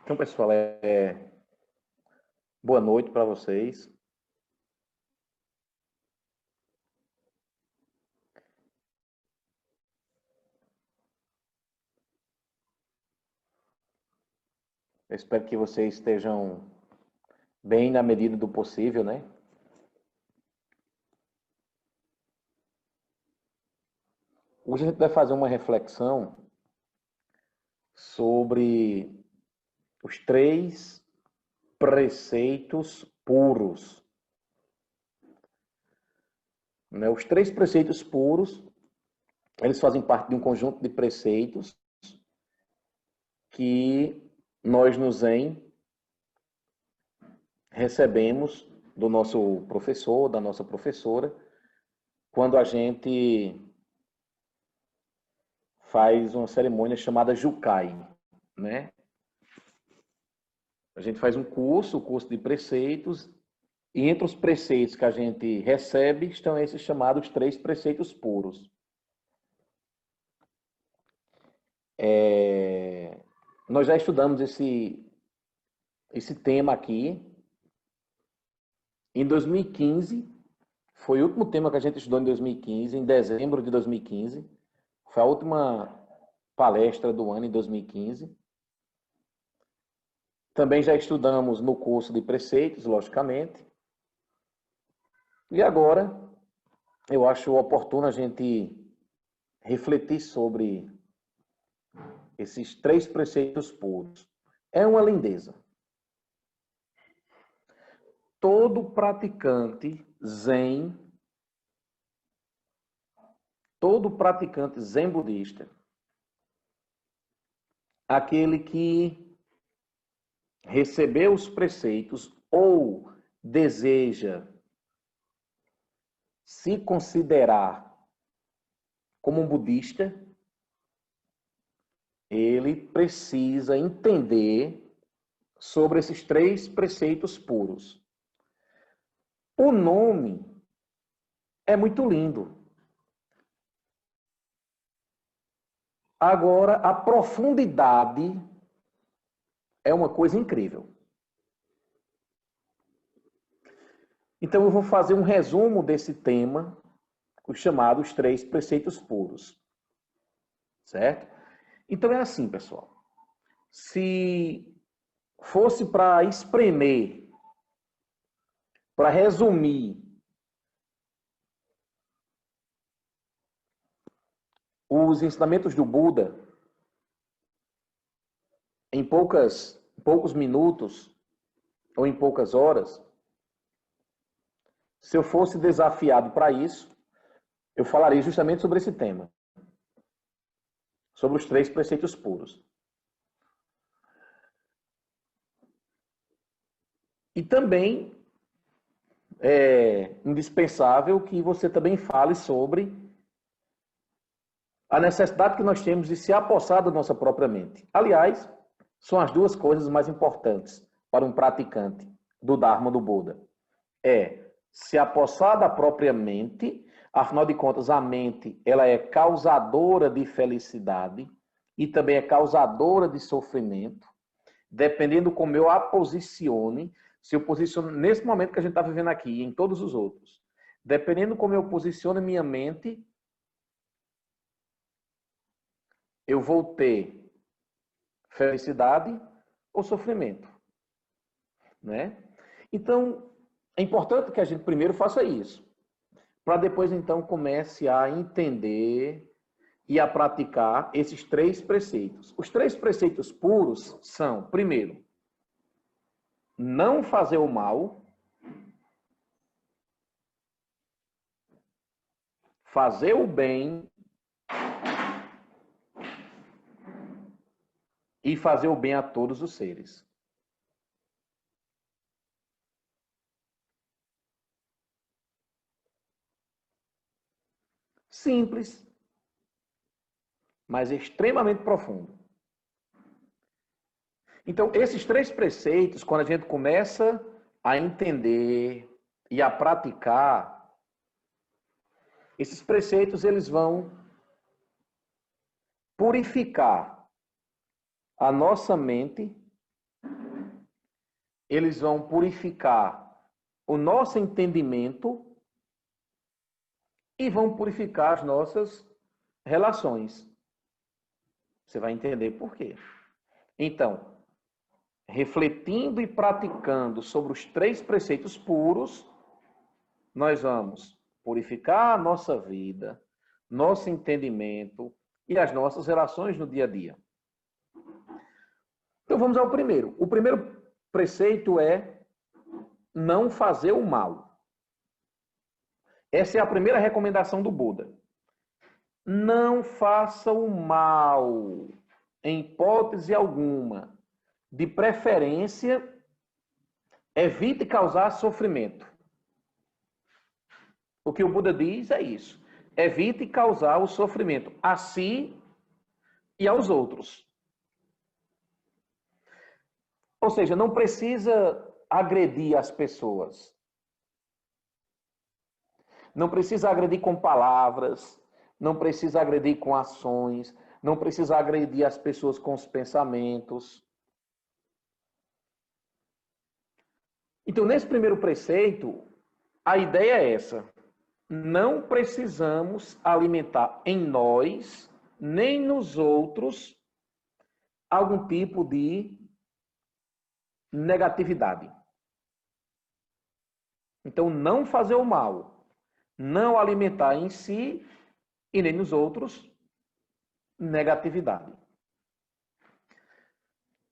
Então, pessoal, boa noite para vocês. Eu espero que vocês estejam bem na medida do possível, né? Hoje a gente vai fazer uma reflexão sobre os 3 preceitos puros. Né? Os 3 preceitos puros, eles fazem parte de um conjunto de preceitos que nós no Zen recebemos do nosso professor, da nossa professora, quando a gente faz uma cerimônia chamada Jukai, né? A gente faz um curso, o curso de preceitos, e entre os preceitos que a gente recebe estão esses chamados 3 preceitos puros. Nós já estudamos esse tema aqui. Em 2015, foi o último tema que a gente estudou em 2015, em dezembro de 2015. Foi a última palestra do ano, em 2015. Também já estudamos no curso de preceitos, logicamente. E agora, eu acho oportuno a gente refletir sobre esses 3 preceitos puros. É uma lindeza. Todo praticante zen budista, aquele que recebeu os preceitos ou deseja se considerar como um budista, ele precisa entender sobre esses 3 preceitos puros. O nome é muito lindo. Agora, a profundidade é uma coisa incrível. Então, eu vou fazer um resumo desse tema, os chamados 3 preceitos puros. Certo? Então, é assim, pessoal. Se fosse para espremer, para resumir os ensinamentos do Buda em poucos minutos ou em poucas horas, se eu fosse desafiado para isso, eu falaria justamente sobre esse tema, sobre os 3 preceitos puros. E também é indispensável que você também fale sobre a necessidade que nós temos de se apossar da nossa própria mente. Aliás, são as 2 coisas mais importantes para um praticante do Dharma do Buda. É se apossar da própria mente, afinal de contas, a mente ela é causadora de felicidade e também é causadora de sofrimento, dependendo como eu a posicione, se eu posiciono nesse momento que a gente está vivendo aqui e em todos os outros, dependendo como eu posiciono minha mente, eu vou ter felicidade ou sofrimento, né? Então, é importante que a gente primeiro faça isso, para depois então comece a entender e a praticar esses 3 preceitos. Os 3 preceitos puros são, primeiro, não fazer o mal, fazer o bem e fazer o bem a todos os seres. Simples, mas extremamente profundo. Então, esses 3 preceitos, quando a gente começa a entender e a praticar, esses preceitos eles vão purificar a nossa mente eles vão purificar o nosso entendimento e vão purificar as nossas relações. Você vai entender por quê. Então, refletindo e praticando sobre os 3 preceitos puros, nós vamos purificar a nossa vida, nosso entendimento e as nossas relações no dia a dia. Então vamos ao primeiro. O primeiro preceito é não fazer o mal. Essa é a primeira recomendação do Buda. Não faça o mal, em hipótese alguma. De preferência, evite causar sofrimento. O que o Buda diz é isso. Evite causar o sofrimento a si e aos outros. Ou seja, não precisa agredir as pessoas. Não precisa agredir com palavras, não precisa agredir com ações, não precisa agredir as pessoas com os pensamentos. Então, nesse primeiro preceito, a ideia é essa. Não precisamos alimentar em nós, nem nos outros, algum tipo de negatividade. Então, não fazer o mal, não alimentar em si e nem nos outros negatividade.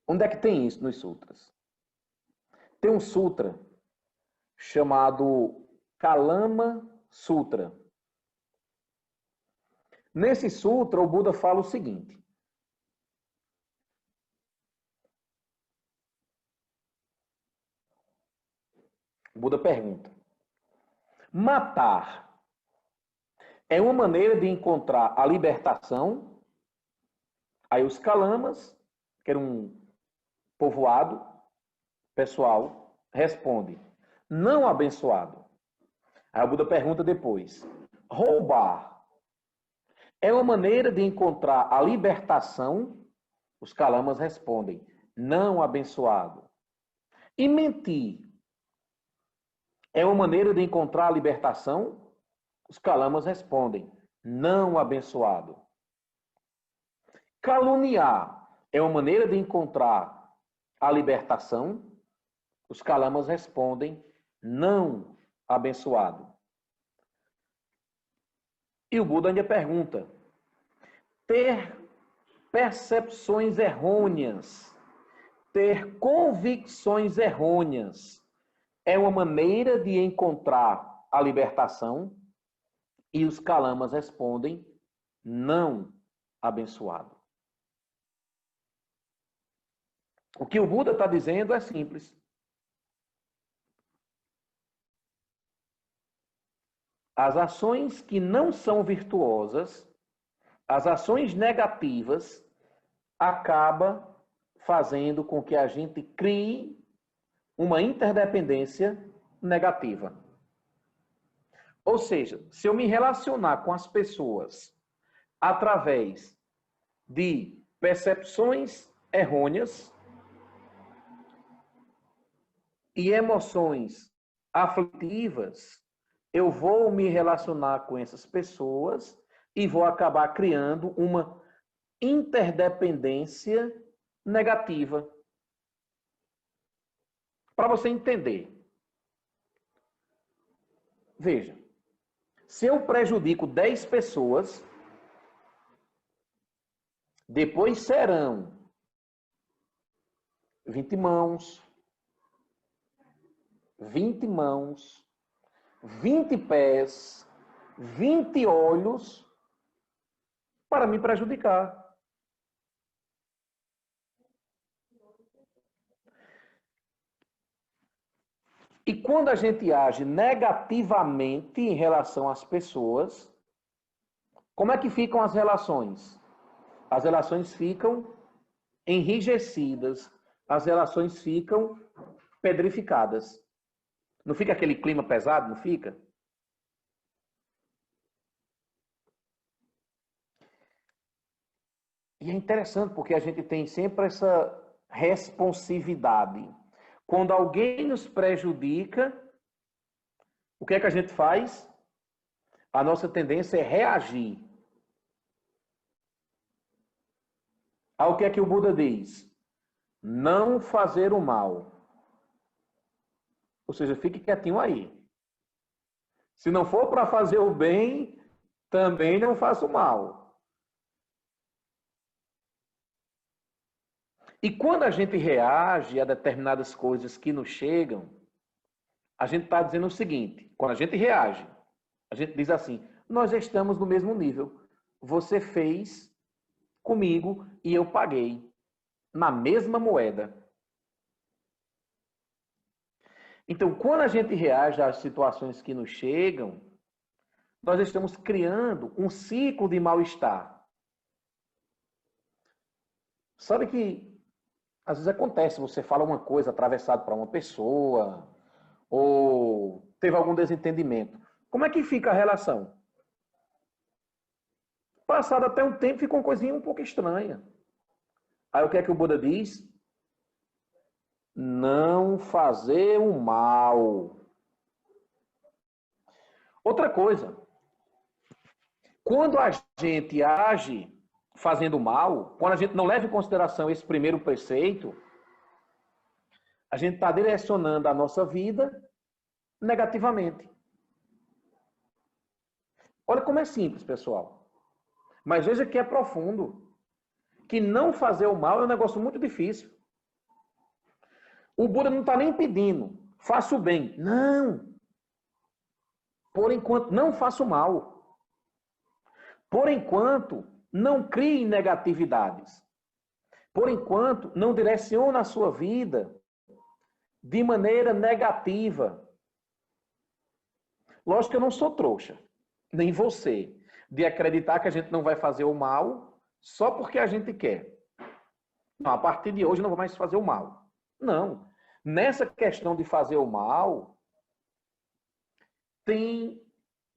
Onde é que tem isso nos sutras? Tem um sutra chamado Kalama Sutra. Nesse sutra, o Buda fala o seguinte: o Buda pergunta: matar é uma maneira de encontrar a libertação? Aí os Kalamas, que era um povoado pessoal, responde: não, abençoado. Aí o Buda pergunta depois: roubar é uma maneira de encontrar a libertação? Os Kalamas respondem: não, abençoado. E mentir é uma maneira de encontrar a libertação? Os Kalamas respondem: não, abençoado. Caluniar é uma maneira de encontrar a libertação? Os Kalamas respondem: não, abençoado. E o Buda ainda pergunta: ter percepções errôneas, ter convicções errôneas, é uma maneira de encontrar a libertação? E os Kalamas respondem: não, abençoado. O que o Buda está dizendo é simples. As ações que não são virtuosas, as ações negativas, acaba fazendo com que a gente crie uma interdependência negativa. Ou seja, se eu me relacionar com as pessoas através de percepções errôneas e emoções aflitivas, eu vou me relacionar com essas pessoas e vou acabar criando uma interdependência negativa. Para você entender. Veja, se eu prejudico 10 pessoas, depois serão 20 mãos, 20 mãos, 20 pés, 20 olhos para me prejudicar. E quando a gente age negativamente em relação às pessoas, como é que ficam as relações? As relações ficam enrijecidas, as relações ficam pedrificadas. Não fica aquele clima pesado? Não fica? E é interessante porque a gente tem sempre essa responsividade. Quando alguém nos prejudica, o que é que a gente faz? A nossa tendência é reagir. Ao que é que o Buda diz? Não fazer o mal. Ou seja, fique quietinho aí. Se não for para fazer o bem, também não faça o mal. E quando a gente reage a determinadas coisas que nos chegam, a gente está dizendo o seguinte: quando a gente reage, a gente diz assim: nós estamos no mesmo nível. Você fez comigo e eu paguei na mesma moeda. Então, quando a gente reage às situações que nos chegam, nós estamos criando um ciclo de mal-estar. Sabe que às vezes acontece, você fala uma coisa atravessado para uma pessoa, ou teve algum desentendimento. Como é que fica a relação? Passado até um tempo, fica uma coisinha um pouco estranha. Aí o que é que o Buda diz? Não fazer o mal. Outra coisa, quando a gente age fazendo mal, quando a gente não leva em consideração esse primeiro preceito, a gente está direcionando a nossa vida negativamente. Olha como é simples, pessoal. Mas veja que é profundo. Que não fazer o mal é um negócio muito difícil. O Buda não está nem pedindo, faça o bem. Não. Por enquanto, não faça o mal. Por enquanto, não crie negatividades. Por enquanto, não direcione a sua vida de maneira negativa. Lógico que eu não sou trouxa, nem você, de acreditar que a gente não vai fazer o mal só porque a gente quer. Não, a partir de hoje eu não vou mais fazer o mal. Não. Nessa questão de fazer o mal, tem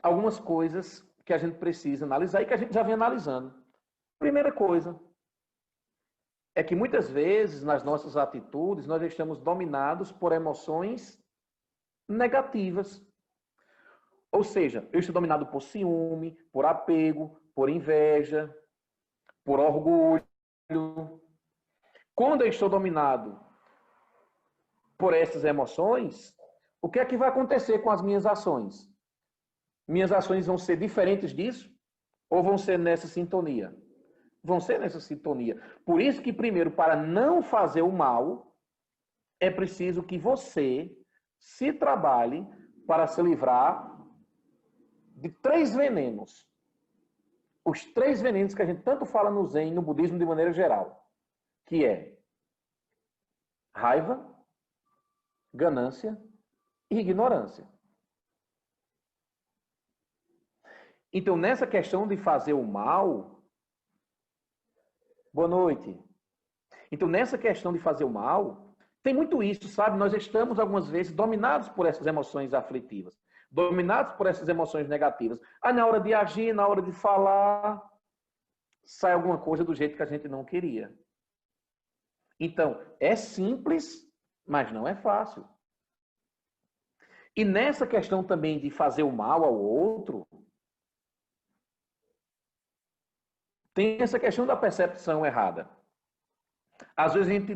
algumas coisas que a gente precisa analisar e que a gente já vem analisando. Primeira coisa é que muitas vezes nas nossas atitudes nós estamos dominados por emoções negativas. Ou seja, eu estou dominado por ciúme, por apego, por inveja, por orgulho. Quando eu estou dominado por essas emoções, o que é que vai acontecer com as minhas ações? Minhas ações vão ser diferentes disso? Ou vão ser nessa sintonia? Vão ser nessa sintonia. Por isso que, primeiro, para não fazer o mal, é preciso que você se trabalhe para se livrar de 3 venenos. Os 3 venenos que a gente tanto fala no Zen e no budismo de maneira geral. Que é raiva, ganância e ignorância. Então, nessa questão de fazer o mal... Boa noite. Então, nessa questão de fazer o mal, tem muito isso, sabe? Nós estamos, algumas vezes, dominados por essas emoções aflitivas, dominados por essas emoções negativas. Aí, na hora de agir, na hora de falar, sai alguma coisa do jeito que a gente não queria. Então, é simples, mas não é fácil. E nessa questão também de fazer o mal ao outro, tem essa questão da percepção errada. Às vezes a gente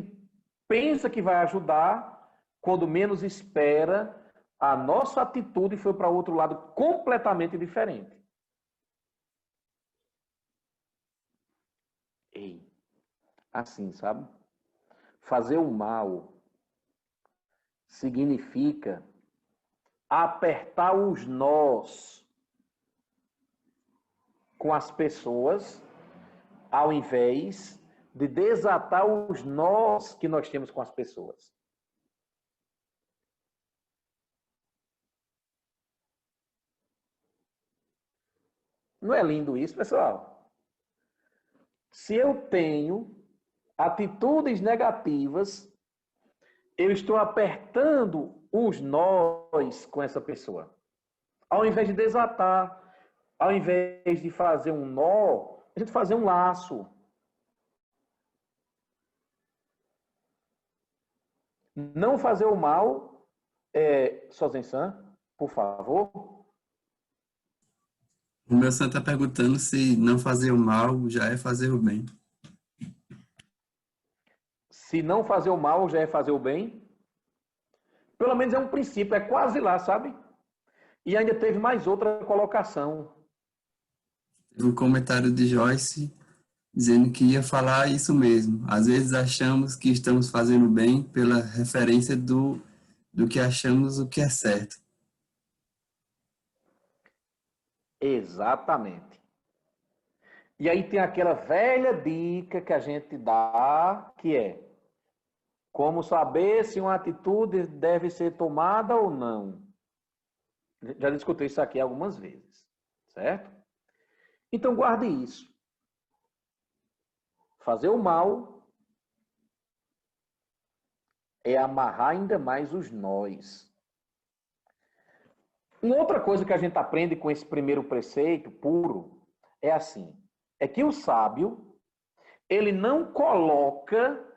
pensa que vai ajudar, quando menos espera, a nossa atitude foi para outro lado completamente diferente. Ei, assim, sabe? Fazer o mal significa apertar os nós com as pessoas, ao invés de desatar os nós que nós temos com as pessoas. Não é lindo isso, pessoal? Se eu tenho atitudes negativas, eu estou apertando os nós com essa pessoa. Ao invés de desatar, ao invés de fazer um nó, a gente fazer um laço. Não fazer o mal, Sozen-san, por favor. O meu santo está perguntando se não fazer o mal já é fazer o bem. Se não fazer o mal já é fazer o bem. Pelo menos é um princípio, é quase lá, sabe? E ainda teve mais outra colocação. Teve um comentário de Joyce dizendo que ia falar isso mesmo. Às vezes achamos que estamos fazendo bem pela referência do que achamos o que é certo. Exatamente. E aí tem aquela velha dica que a gente dá, que é como saber se uma atitude deve ser tomada ou não. Já discutei isso aqui algumas vezes, certo? Então guarde isso. Fazer o mal é amarrar ainda mais os nós. Uma outra coisa que a gente aprende com esse primeiro preceito puro é assim, é que o sábio, ele não coloca,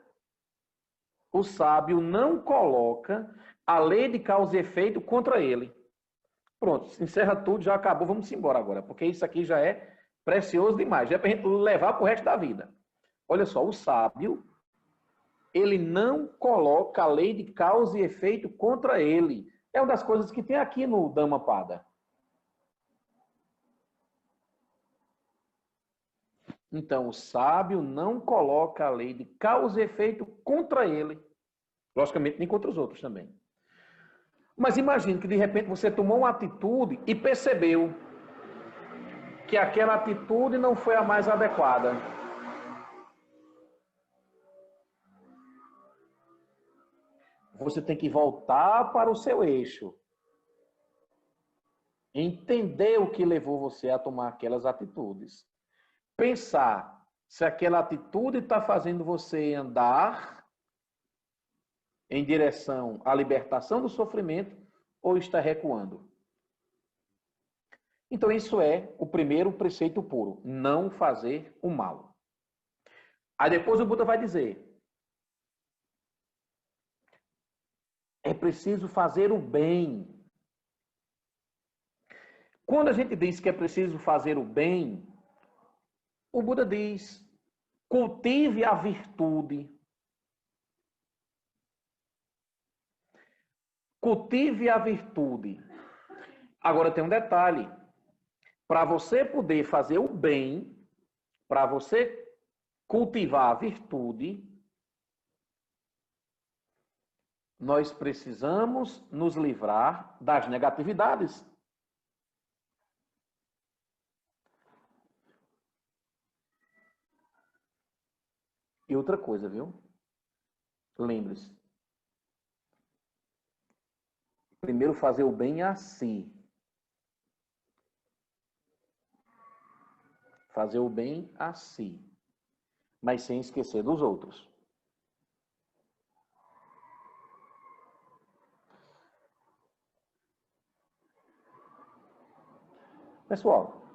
a lei de causa e efeito contra ele. Pronto, encerra tudo, já acabou, vamos embora agora, porque isso aqui já é precioso demais, já é para a gente levar para o resto da vida. Olha só, o sábio, ele não coloca a lei de causa e efeito contra ele. É uma das coisas que tem aqui no Dhammapada. Então, o sábio não coloca a lei de causa e efeito contra ele. Logicamente, nem contra os outros também. Mas imagine que, de repente, você tomou uma atitude e percebeu que aquela atitude não foi a mais adequada. Você tem que voltar para o seu eixo. Entender o que levou você a tomar aquelas atitudes. Pensar se aquela atitude está fazendo você andar em direção à libertação do sofrimento ou está recuando. Então, isso é o primeiro preceito puro, não fazer o mal. Aí depois o Buda vai dizer, é preciso fazer o bem. Quando a gente diz que é preciso fazer o bem, o Buda diz, cultive a virtude. Cultive a virtude. Agora tem um detalhe. Para você poder fazer o bem, para você cultivar a virtude, nós precisamos nos livrar das negatividades. E outra coisa, viu? Lembre-se. Primeiro fazer o bem a si. Fazer o bem a si. Mas sem esquecer dos outros. Pessoal,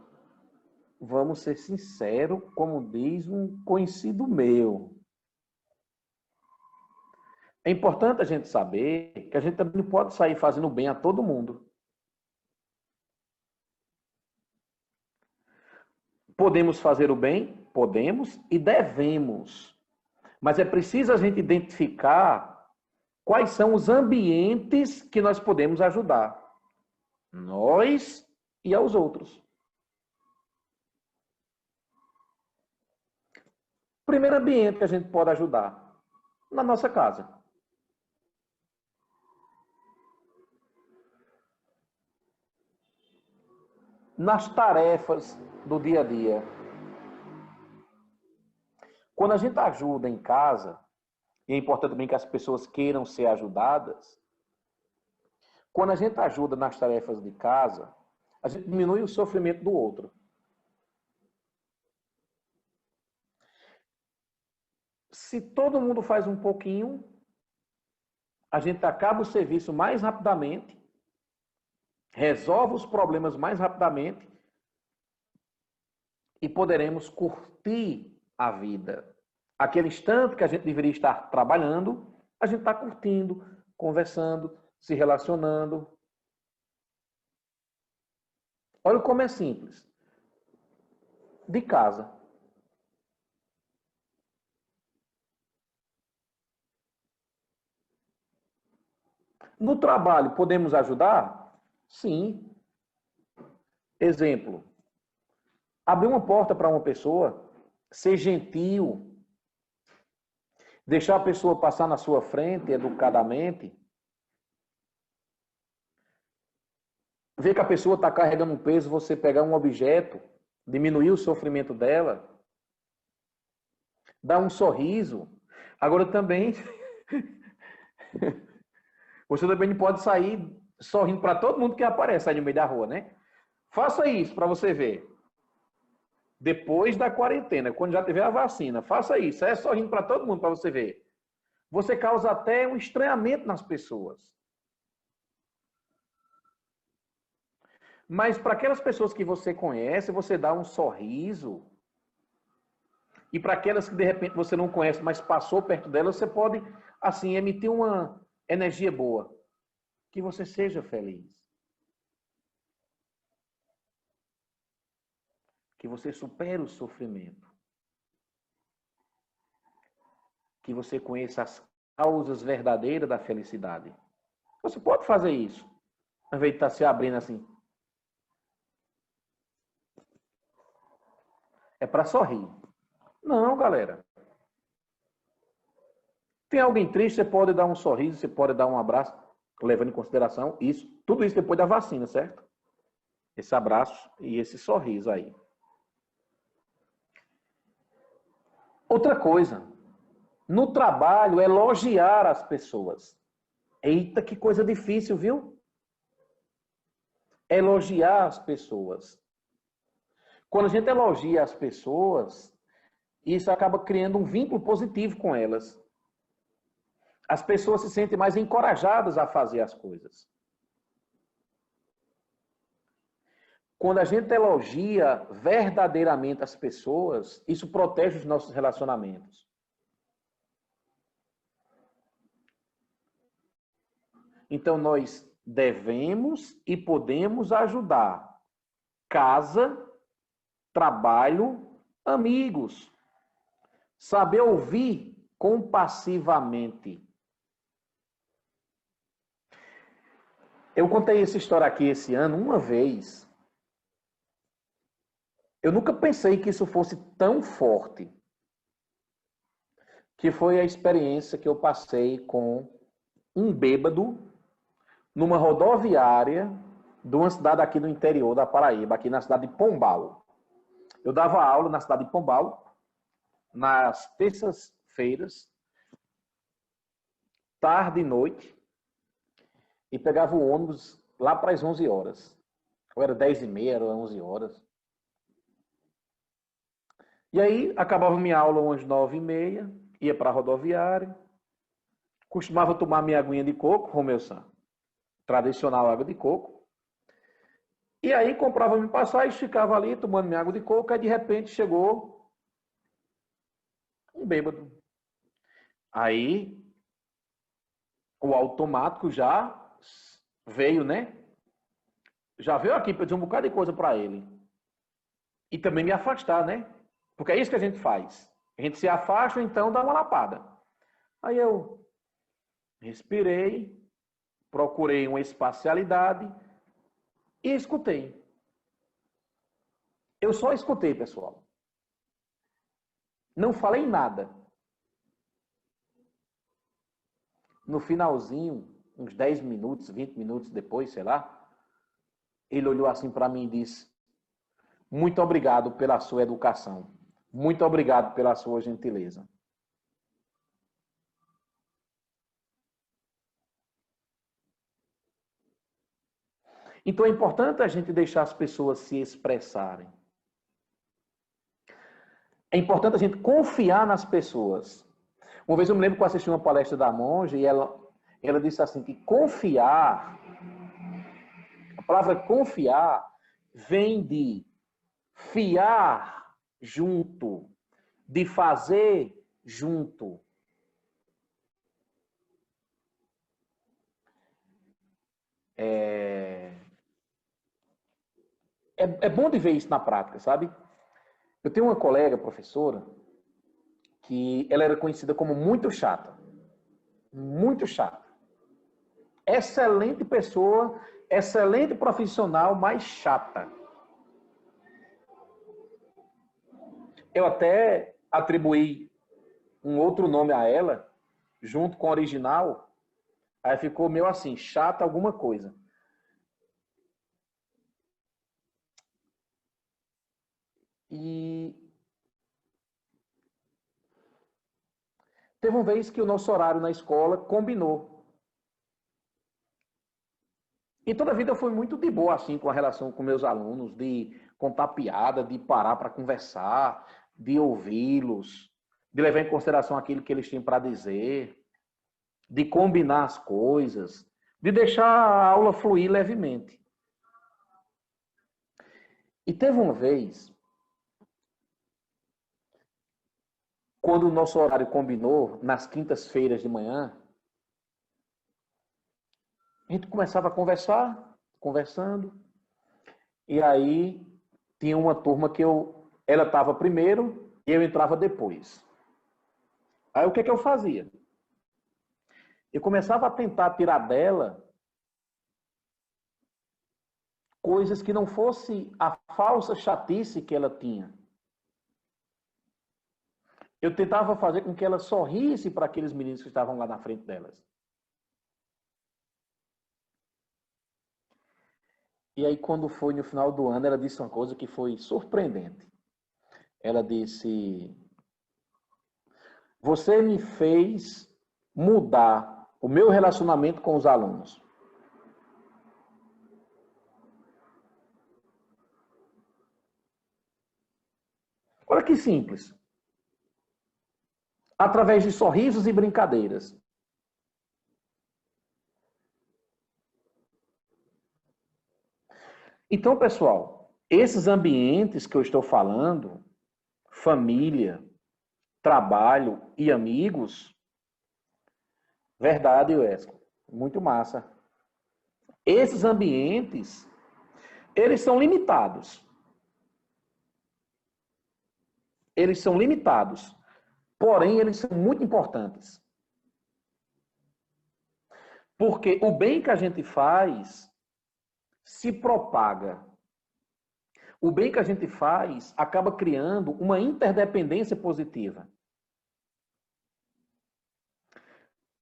vamos ser sinceros, como diz um conhecido meu. É importante a gente saber que a gente também não pode sair fazendo bem a todo mundo. Podemos fazer o bem? Podemos e devemos. Mas é preciso a gente identificar quais são os ambientes que nós podemos ajudar. Nós e aos outros. Primeiro ambiente que a gente pode ajudar, na nossa casa. Nas tarefas do dia a dia. Quando a gente ajuda em casa, e é importante também que as pessoas queiram ser ajudadas, quando a gente ajuda nas tarefas de casa, a gente diminui o sofrimento do outro. Se todo mundo faz um pouquinho, a gente acaba o serviço mais rapidamente, resolve os problemas mais rapidamente e poderemos curtir a vida. Aquele instante que a gente deveria estar trabalhando, A gente está curtindo, conversando, se relacionando. Olha como é simples. De casa. No trabalho, podemos ajudar? Sim. Exemplo. Abrir uma porta para uma pessoa, ser gentil, deixar a pessoa passar na sua frente educadamente, ver que a pessoa está carregando um peso, você pegar um objeto, diminuir o sofrimento dela, dar um sorriso. Agora também, você também não pode sair sorrindo para todo mundo que aparece aí no meio da rua, né? Faça isso para você ver. Depois da quarentena, quando já tiver a vacina, faça isso. É sorrindo para todo mundo para você ver. Você causa até um estranhamento nas pessoas. Mas para aquelas pessoas que você conhece, você dá um sorriso. E para aquelas que de repente você não conhece, mas passou perto delas, você pode, assim, emitir uma energia boa. Que você seja feliz. Que você supere o sofrimento. Que você conheça as causas verdadeiras da felicidade. Você pode fazer isso, ao invés de estar se abrindo assim. É para sorrir. Não, galera. Tem alguém triste, você pode dar um sorriso, você pode dar um abraço, levando em consideração isso. Tudo isso depois da vacina, certo? Esse abraço e esse sorriso aí. Outra coisa, no trabalho, elogiar as pessoas. Eita, que coisa difícil, viu? Elogiar as pessoas. Quando a gente elogia as pessoas, isso acaba criando um vínculo positivo com elas. As pessoas se sentem mais encorajadas a fazer as coisas. Quando a gente elogia verdadeiramente as pessoas, isso protege os nossos relacionamentos. Então, nós devemos e podemos ajudar casa, trabalho, amigos. Saber ouvir compassivamente. Eu contei essa história aqui esse ano uma vez. Eu nunca pensei que isso fosse tão forte. Que foi a experiência que eu passei com um bêbado numa rodoviária de uma cidade aqui no interior da Paraíba, aqui na cidade de Pombal. Eu dava aula na cidade de Pombal, nas terças-feiras, tarde e noite, e pegava o ônibus lá para as 11 horas. Ou era 10h30, era 11 horas. E aí, acabava minha aula umas 9h30, ia para a rodoviária, costumava tomar minha aguinha de coco, Romeu-san, tradicional água de coco. E aí, comprava minha passagem, ficava ali tomando minha água de coco, aí de repente chegou um bêbado. Aí, o automático já veio, né? Já veio aqui para dizer um bocado de coisa para ele. E também me afastar, né? Porque é isso que a gente faz. A gente se afasta, então dá uma lapada. Aí eu respirei, procurei uma espacialidade e escutei. Eu só escutei, pessoal. Não falei nada. No finalzinho, uns 10 minutos, 20 minutos depois, sei lá, ele olhou assim para mim e disse: muito obrigado pela sua educação. Muito obrigado pela sua gentileza. Então é importante a gente deixar as pessoas se expressarem. É importante a gente confiar nas pessoas. Uma vez eu me lembro que eu assisti uma palestra da monja e ela disse assim que confiar, a palavra confiar vem de fiar junto, de fazer junto. É bom de ver isso na prática, sabe? Eu tenho uma colega, professora, que ela era conhecida como muito chata. Muito chata. Excelente pessoa, excelente profissional, mas chata. Eu até atribuí um outro nome a ela, junto com o original, aí ficou meio assim, chata alguma coisa. E teve uma vez que o nosso horário na escola combinou. E toda a vida eu fui muito de boa, assim, com a relação com meus alunos, de contar piada, de parar para conversar, de ouvi-los, de levar em consideração aquilo que eles têm para dizer, de combinar as coisas, de deixar a aula fluir levemente. E teve uma vez, quando o nosso horário combinou, nas quintas-feiras de manhã, a gente começava a conversar, conversando, e aí tinha uma turma que ela estava primeiro e eu entrava depois. Aí o que eu fazia? Eu começava a tentar tirar dela coisas que não fosse a falsa chatice que ela tinha. Eu tentava fazer com que ela sorrisse para aqueles meninos que estavam lá na frente delas. E aí, quando foi no final do ano, ela disse uma coisa que foi surpreendente. Ela disse: você me fez mudar o meu relacionamento com os alunos. Olha que simples. Através de sorrisos e brincadeiras. Então, pessoal, esses ambientes que eu estou falando, família, trabalho e amigos, verdade, Wesley, muito massa. Esses ambientes, eles são limitados. Eles são limitados, porém eles são muito importantes. Porque o bem que a gente faz se propaga. O bem que a gente faz acaba criando uma interdependência positiva.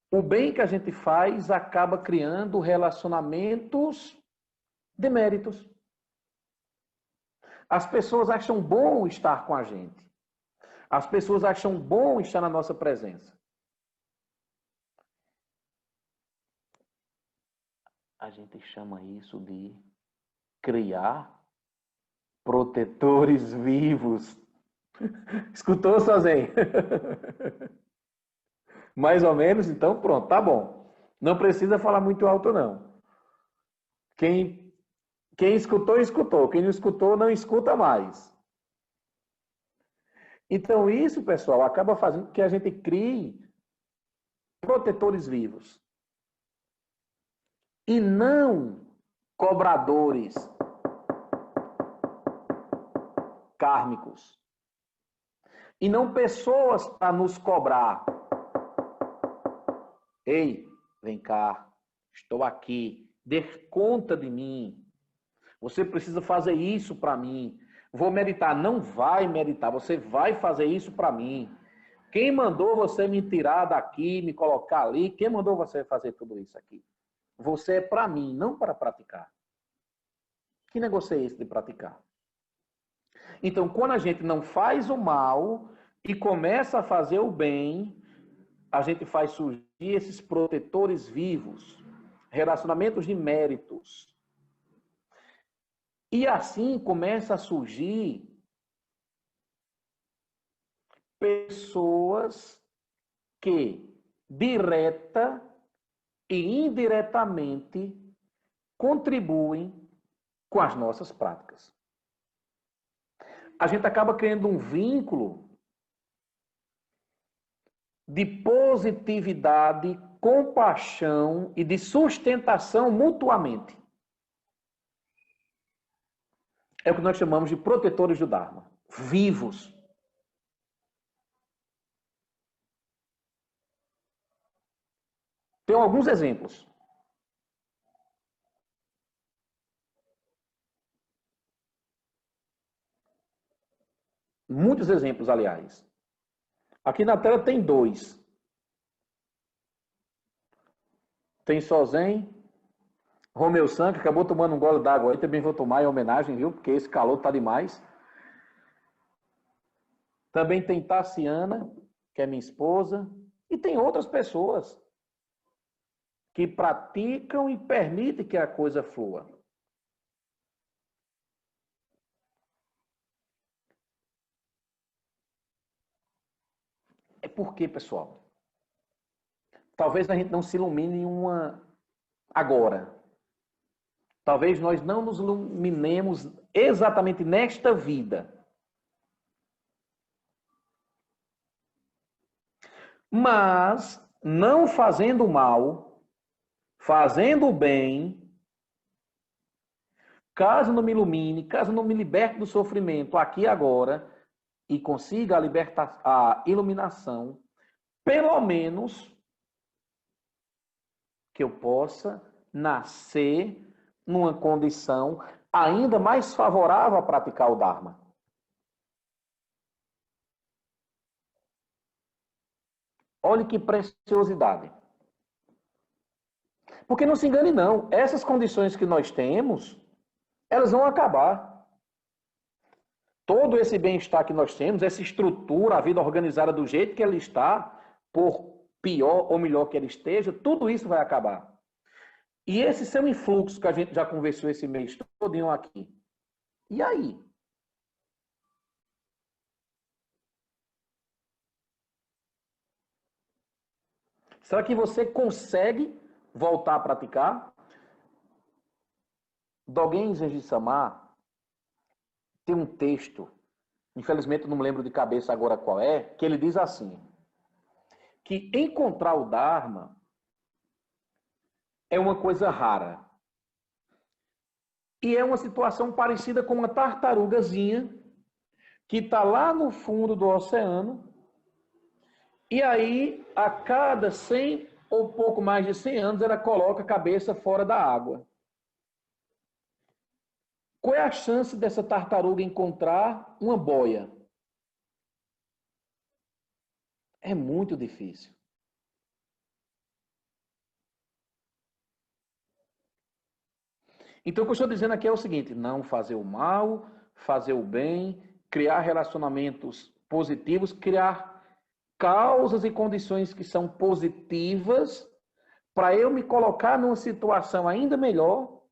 O bem que a gente faz acaba criando relacionamentos de méritos. As pessoas acham bom estar com a gente. As pessoas acham bom estar na nossa presença. A gente chama isso de criar protetores vivos. Escutou, Sozinho? Mais ou menos? Então, pronto, tá bom. Não precisa falar muito alto, não. Quem escutou, escutou. Quem não escutou, não escuta mais. Então, isso, pessoal, acaba fazendo com que a gente crie protetores vivos. E não cobradores kármicos. E não pessoas para nos cobrar. Ei, vem cá, estou aqui, dê conta de mim. Você precisa fazer isso para mim. Vou meditar. Não vai meditar, você vai fazer isso para mim. Quem mandou você me tirar daqui, me colocar ali? Quem mandou você fazer tudo isso aqui? Você é para mim, não para praticar. Que negócio é esse de praticar? Então, quando a gente não faz o mal e começa a fazer o bem, a gente faz surgir esses protetores vivos, relacionamentos de méritos. E assim começa a surgir pessoas que, direta e indiretamente, contribuem com as nossas práticas. A gente acaba criando um vínculo de positividade compaixão e de sustentação mutuamente. É o que nós chamamos de protetores do Dharma, vivos. Tem alguns exemplos. Muitos exemplos, aliás. Aqui na tela tem dois. Tem Sozen, Romeu San, que acabou tomando um gole d'água aí, também vou tomar em homenagem, viu? Porque esse calor tá demais. Também tem Tassiana, que é minha esposa, e tem outras pessoas que praticam e permitem que a coisa flua. É porque, pessoal, talvez a gente não se ilumine em uma agora. Talvez nós não nos iluminemos exatamente nesta vida. Mas, não fazendo mal, fazendo o bem, caso não me ilumine, caso não me liberte do sofrimento aqui e agora, e consiga a iluminação, pelo menos que eu possa nascer numa condição ainda mais favorável a praticar o Dharma. Olhe que preciosidade. Porque não se engane não, essas condições que nós temos, elas vão acabar. Todo esse bem-estar que nós temos, essa estrutura, a vida organizada do jeito que ela está, por pior ou melhor que ela esteja, tudo isso vai acabar. E esse seu influxo que a gente já conversou esse mês todinho aqui. E aí? Será que você consegue voltar a praticar? Dogen Zenji Samar tem um texto, infelizmente não me lembro de cabeça agora qual é, que ele diz assim, que encontrar o Dharma é uma coisa rara. E é uma situação parecida com uma tartarugazinha que está lá no fundo do oceano e aí, a cada 100 ou pouco mais de 100 anos, ela coloca a cabeça fora da água. Qual é a chance dessa tartaruga encontrar uma boia? É muito difícil. Então, o que eu estou dizendo aqui é o seguinte, não fazer o mal, fazer o bem, criar relacionamentos positivos, criar causas e condições que são positivas para eu me colocar numa situação ainda melhor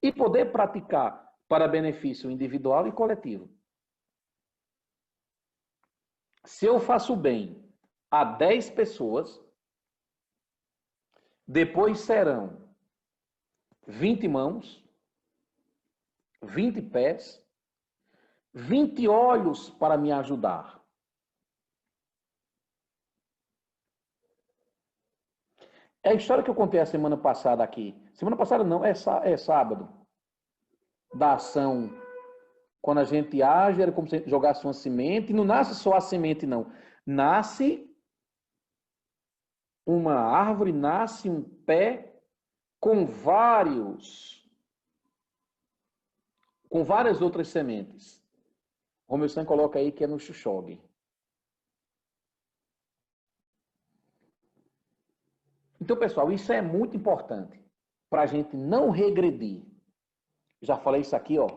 e poder praticar para benefício individual e coletivo. Se eu faço bem a 10 pessoas, depois serão 20 mãos, 20 pés, 20 olhos para me ajudar. É a história que eu contei a semana passada aqui. Semana passada não, é sábado. Da ação. Quando a gente age, era como se a gente jogasse uma semente. E não nasce só a semente, não. Nasce uma árvore, nasce um pé com várias outras sementes. Romeu San coloca aí que é no Xuxogue. Então, pessoal, isso é muito importante para a gente não regredir. Já falei isso aqui, ó.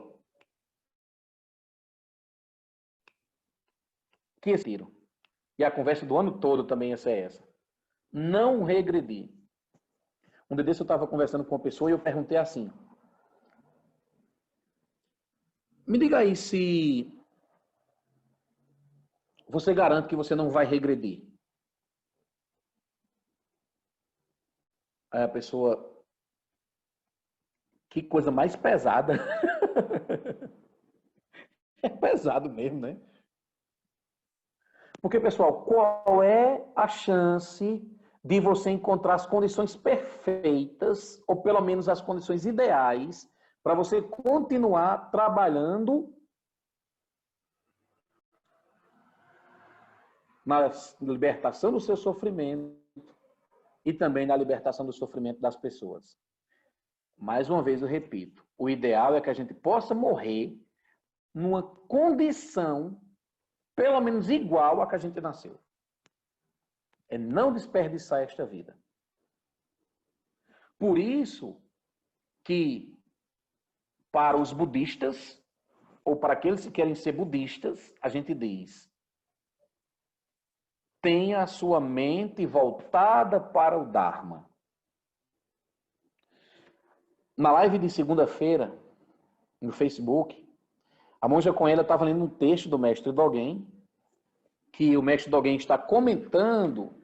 Que esse tiro. E a conversa do ano todo também é essa. Não regredir. Um dia desse eu estava conversando com uma pessoa e eu perguntei assim. Me diga aí se você garante que você não vai regredir. Aí a pessoa... Que coisa mais pesada. É pesado mesmo, né? Porque, pessoal, qual é a chance de você encontrar as condições perfeitas, ou pelo menos as condições ideais, para você continuar trabalhando na libertação do seu sofrimento e também na libertação do sofrimento das pessoas. Mais uma vez eu repito, o ideal é que a gente possa morrer numa condição pelo menos igual à que a gente nasceu. É não desperdiçar esta vida. Por isso que para os budistas, ou para aqueles que querem ser budistas, a gente diz: tenha a sua mente voltada para o Dharma. Na live de segunda-feira, no Facebook, a monja Coelha estava lendo um texto do mestre Dogen, que o mestre Dogen está comentando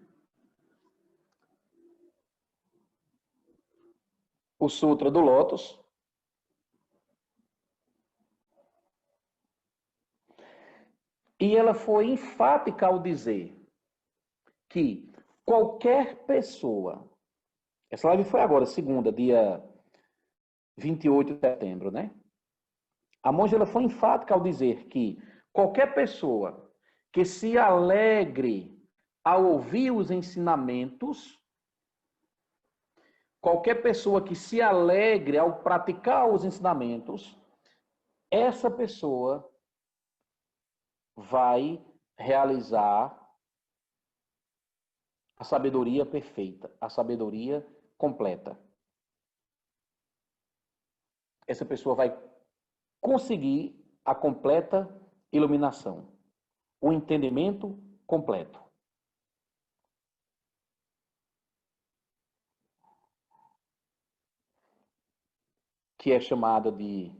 o Sutra do Lótus. E ela foi enfática ao dizer que qualquer pessoa, essa live foi agora, segunda, dia 28 de setembro, né? A monja ela foi enfática ao dizer que qualquer pessoa que se alegre ao ouvir os ensinamentos, qualquer pessoa que se alegre ao praticar os ensinamentos, essa pessoa vai realizar a sabedoria perfeita, a sabedoria completa. Essa pessoa vai conseguir a completa iluminação, o entendimento completo. Que é chamada de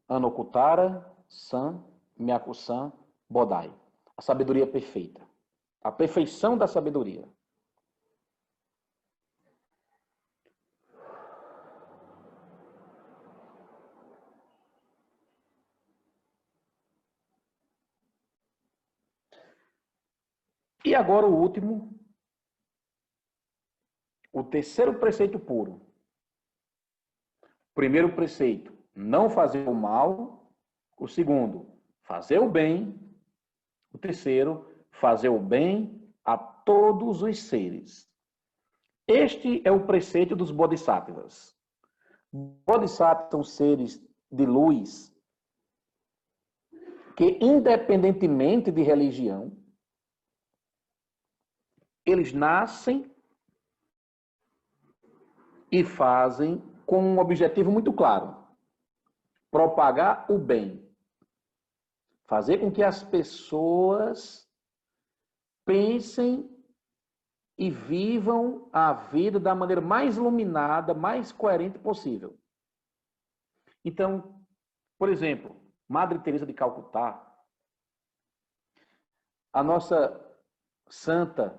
Anuttara Samyakusan Bodhai, a sabedoria perfeita, a perfeição da sabedoria. E agora o último, o terceiro preceito puro. Primeiro preceito, não fazer o mal. O segundo, fazer o bem. O terceiro, fazer o bem a todos os seres. Este é o preceito dos Bodhisattvas. Bodhisattvas são seres de luz que, independentemente de religião, eles nascem e fazem com um objetivo muito claro: propagar o bem. Fazer com que as pessoas pensem e vivam a vida da maneira mais iluminada, mais coerente possível. Então, por exemplo, Madre Teresa de Calcutá, a nossa santa,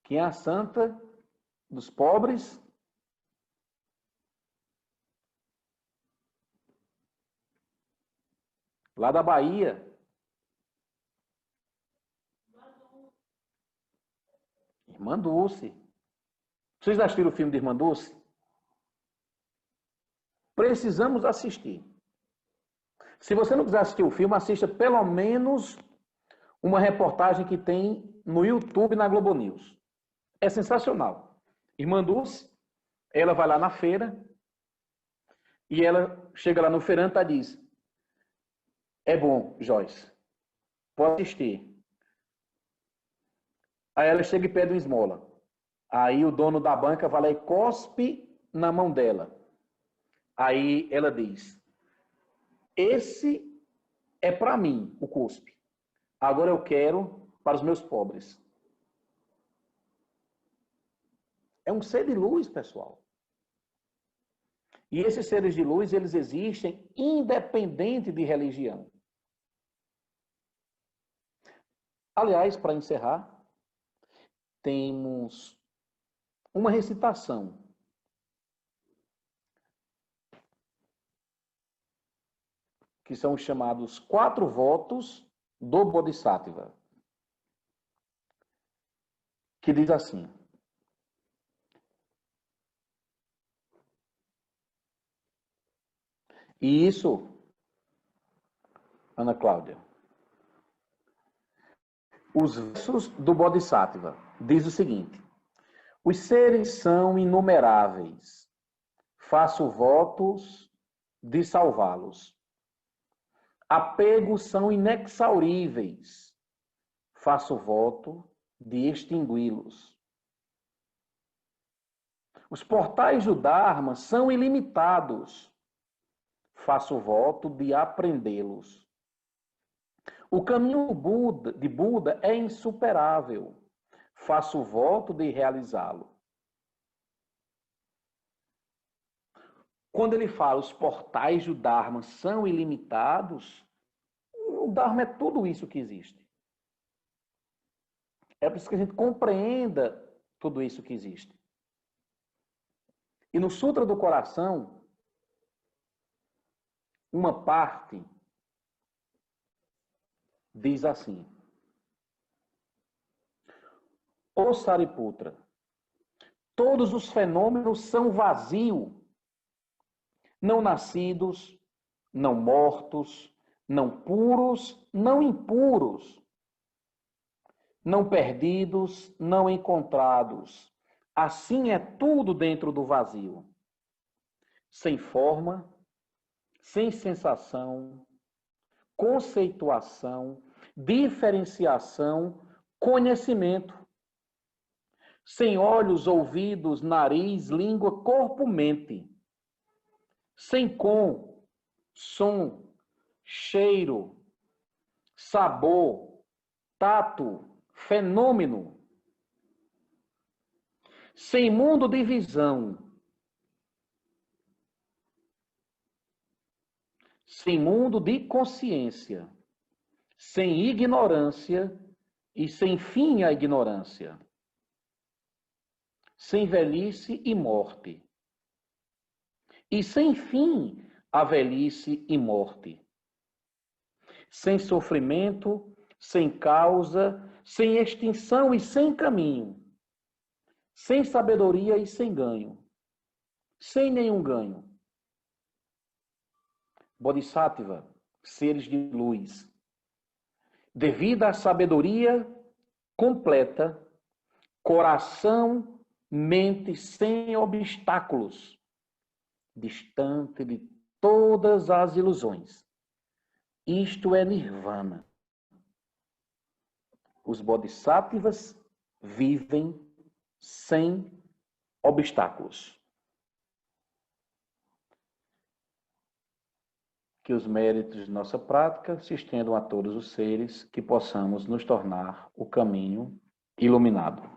que é a santa dos pobres, lá da Bahia. Irmã Dulce. Vocês já assistiram o filme de Irmã Dulce? Precisamos assistir. Se você não quiser assistir o filme, assista pelo menos uma reportagem que tem no YouTube na Globo News. É sensacional. Irmã Dulce, ela vai lá na feira e ela chega lá no feirante e diz: é bom, Joyce, pode assistir. Aí ela chega e pede uma esmola. Aí o dono da banca vai lá e cospe na mão dela. Aí ela diz: esse é para mim, o cuspe. Agora eu quero para os meus pobres. É um ser de luz, pessoal. E esses seres de luz, eles existem independente de religião. Aliás, para encerrar, temos uma recitação que são chamados 4 votos do Bodhisattva. que diz assim: e isso, Ana Cláudia, os versos do Bodhisattva diz o seguinte: os seres são inumeráveis, faço votos de salvá-los. Apegos são inexauríveis, faço voto de extingui-los. Os portais do Dharma são ilimitados, faço voto de aprendê-los. O caminho de Buda é insuperável, faço voto de realizá-lo. Quando ele fala os portais do Dharma são ilimitados, o Dharma é tudo isso que existe. É preciso que a gente compreenda tudo isso que existe. E no Sutra do Coração, uma parte diz assim: Ó Sariputra, todos os fenômenos são vazio, não nascidos, não mortos, não puros, não impuros, não perdidos, não encontrados. Assim é tudo dentro do vazio. Sem forma, sem sensação, conceituação, diferenciação, conhecimento. Sem olhos, ouvidos, nariz, língua, corpo, mente. Sem som, cheiro, sabor, tato, fenômeno. Sem mundo de visão. Sem mundo de consciência. Sem ignorância e sem fim à ignorância. Sem velhice e morte. E sem fim à velhice e morte. Sem sofrimento, sem causa, sem extinção e sem caminho. Sem sabedoria e sem ganho. Sem nenhum ganho. Bodhisattva, seres de luz. Devido à sabedoria completa, coração, mente sem obstáculos, distante de todas as ilusões. Isto é Nirvana. Os Bodhisattvas vivem sem obstáculos. Que os méritos de nossa prática se estendam a todos os seres, que possamos nos tornar o caminho iluminado.